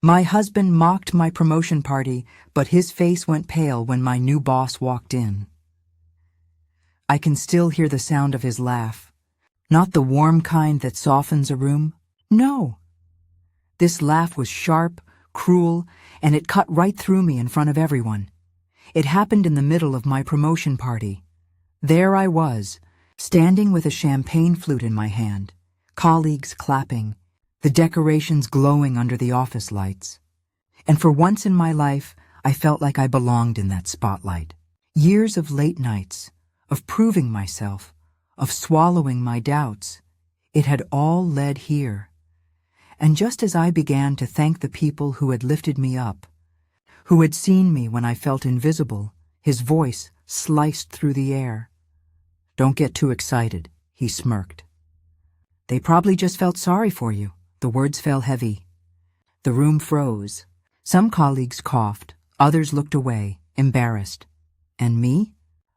My husband mocked my promotion party, but his face went pale when my new boss walked in. I can still hear the sound of his laugh. Not the warm kind that softens a room. No. This laugh was sharp, cruel, and it cut right through me in front of everyone. It happened in the middle of my promotion party. There I was, standing with a champagne flute in my hand, colleagues clapping, the decorations glowing under the office lights. And for once in my life, I felt like I belonged in that spotlight. Years of late nights, of proving myself, of swallowing my doubts, it had all led here. And just as I began to thank the people who had lifted me up, who had seen me when I felt invisible, his voice sliced through the air. "Don't get too excited," he smirked. "They probably just felt sorry for you." The words fell heavy. The room froze. Some colleagues coughed, others looked away, embarrassed. And me?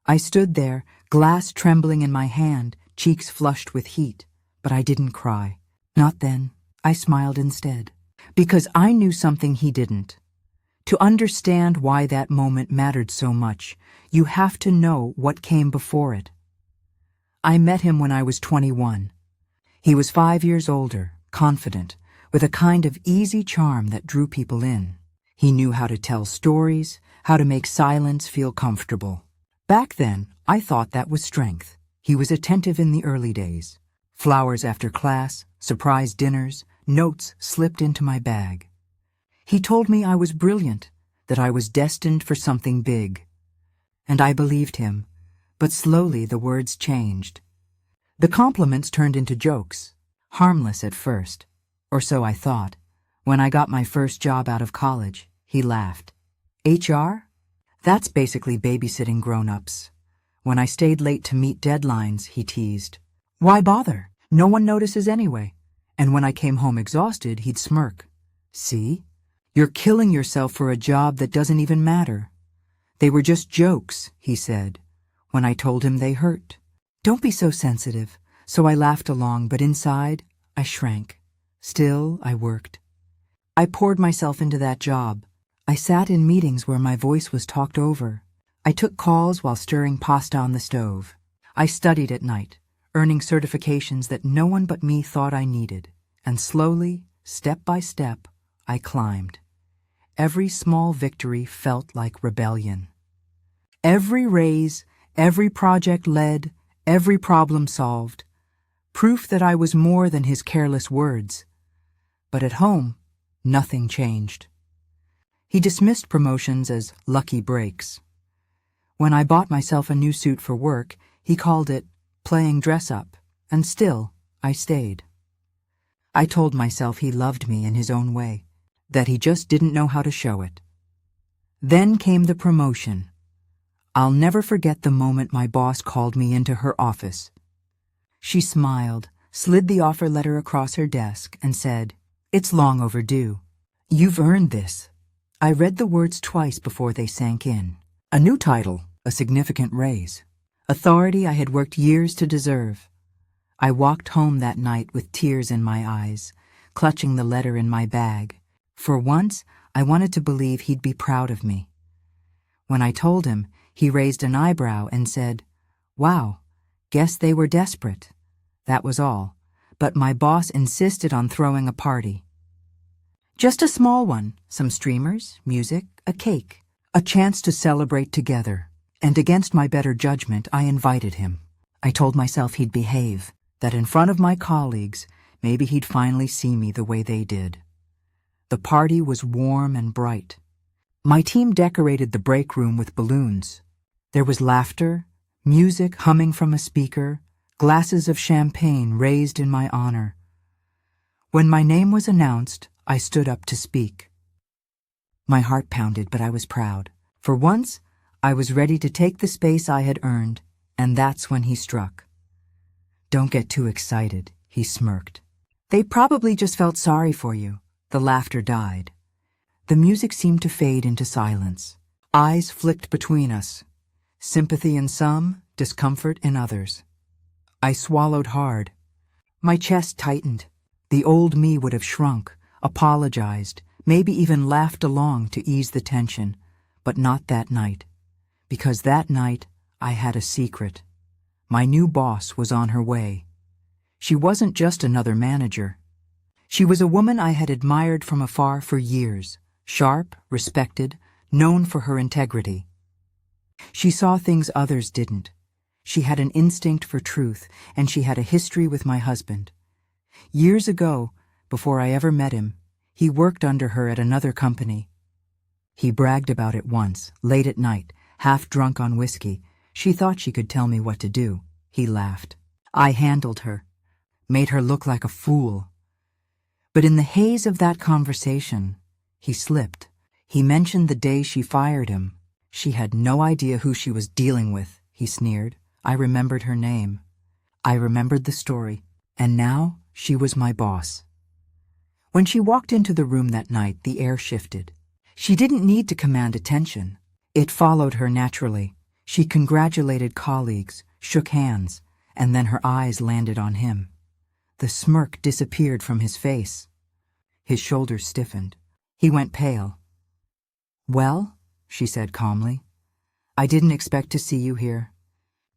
I stood there, glass trembling in my hand, cheeks flushed with heat, but I didn't cry. Not then. I smiled instead, because I knew something he didn't. To understand why that moment mattered so much, you have to know what came before it. I met him when I was 21. He was 5 years older, confident, with a kind of easy charm that drew people in. He knew how to tell stories, how to make silence feel comfortable. Back then, I thought that was strength. He was attentive in the early days. Flowers after class, surprise dinners, notes slipped into my bag. He told me I was brilliant, that I was destined for something big. And I believed him, but slowly the words changed. The compliments turned into jokes, harmless at first, or so I thought. When I got my first job out of college, he laughed. HR? That's basically babysitting grown-ups. When I stayed late to meet deadlines, he teased. Why bother? No one notices anyway. And when I came home exhausted, he'd smirk. See? You're killing yourself for a job that doesn't even matter. They were just jokes, he said, when I told him they hurt. Don't be so sensitive. So I laughed along, but inside, I shrank. Still, I worked. I poured myself into that job. I sat in meetings where my voice was talked over. I took calls while stirring pasta on the stove. I studied at night, earning certifications that no one but me thought I needed. And slowly, step by step, I climbed. Every small victory felt like rebellion. Every raise, every project led, every problem solved. Proof that I was more than his careless words. But at home, nothing changed. He dismissed promotions as lucky breaks. When I bought myself a new suit for work, he called it playing dress-up, and still, I stayed. I told myself he loved me in his own way, that he just didn't know how to show it. Then came the promotion. I'll never forget the moment my boss called me into her office. She smiled, slid the offer letter across her desk, and said, "It's long overdue. You've earned this." I read the words twice before they sank in. A new title, a significant raise. Authority I had worked years to deserve. I walked home that night with tears in my eyes, clutching the letter in my bag. For once, I wanted to believe he'd be proud of me. When I told him, he raised an eyebrow and said, "Wow, guess they were desperate." That was all, but my boss insisted on throwing a party. Just a small one, some streamers, music, a cake, a chance to celebrate together. And against my better judgment, I invited him. I told myself he'd behave, that in front of my colleagues, maybe he'd finally see me the way they did. The party was warm and bright. My team decorated the break room with balloons. There was laughter, music humming from a speaker, glasses of champagne raised in my honor. When my name was announced, I stood up to speak. My heart pounded, but I was proud. For once, I was ready to take the space I had earned, and that's when he struck. "Don't get too excited," he smirked. "They probably just felt sorry for you." The laughter died. The music seemed to fade into silence. Eyes flicked between us. Sympathy in some, discomfort in others. I swallowed hard. My chest tightened. The old me would have shrunk, apologized, maybe even laughed along to ease the tension, but not that night. Because that night, I had a secret. My new boss was on her way. She wasn't just another manager. She was a woman I had admired from afar for years, sharp, respected, known for her integrity. She saw things others didn't. She had an instinct for truth, and she had a history with my husband. Years ago, before I ever met him, he worked under her at another company. He bragged about it once, late at night, half drunk on whiskey. She thought she could tell me what to do. He laughed. I handled her, made her look like a fool. But in the haze of that conversation, he slipped. He mentioned the day she fired him. She had no idea who she was dealing with, he sneered. I remembered her name. I remembered the story. And now she was my boss. When she walked into the room that night, the air shifted. She didn't need to command attention. It followed her naturally. She congratulated colleagues, shook hands, and then her eyes landed on him. The smirk disappeared from his face. His shoulders stiffened. He went pale. "Well," she said calmly, "I didn't expect to see you here.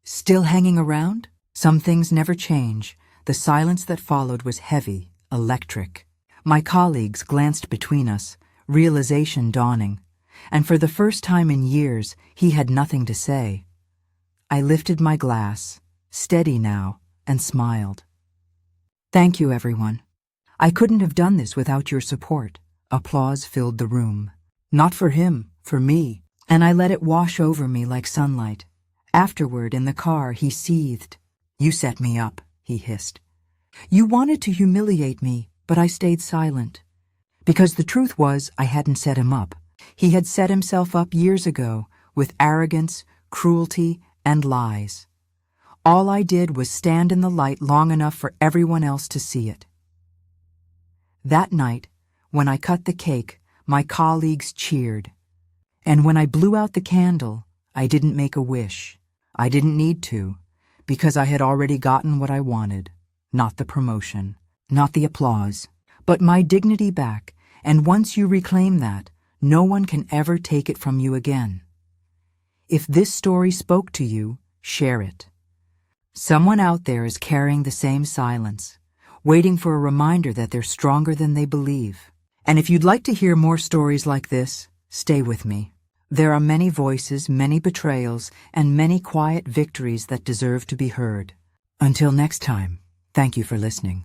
Still hanging around? Some things never change." The silence that followed was heavy, electric. My colleagues glanced between us, realization dawning, and for the first time in years, he had nothing to say. I lifted my glass, steady now, and smiled. "Thank you, everyone. I couldn't have done this without your support." Applause filled the room. Not for him, for me, and I let it wash over me like sunlight. Afterward, in the car, he seethed. "You set me up," he hissed. "You wanted to humiliate me, but I stayed silent. Because the truth was, I hadn't set him up. He had set himself up years ago, with arrogance, cruelty, and lies. All I did was stand in the light long enough for everyone else to see it." That night, when I cut the cake, my colleagues cheered. And when I blew out the candle, I didn't make a wish. I didn't need to, because I had already gotten what I wanted. Not the promotion, not the applause, but my dignity back, and once you reclaim that, no one can ever take it from you again. If this story spoke to you, share it. Someone out there is carrying the same silence, waiting for a reminder that they're stronger than they believe. And if you'd like to hear more stories like this, stay with me. There are many voices, many betrayals, and many quiet victories that deserve to be heard. Until next time, thank you for listening.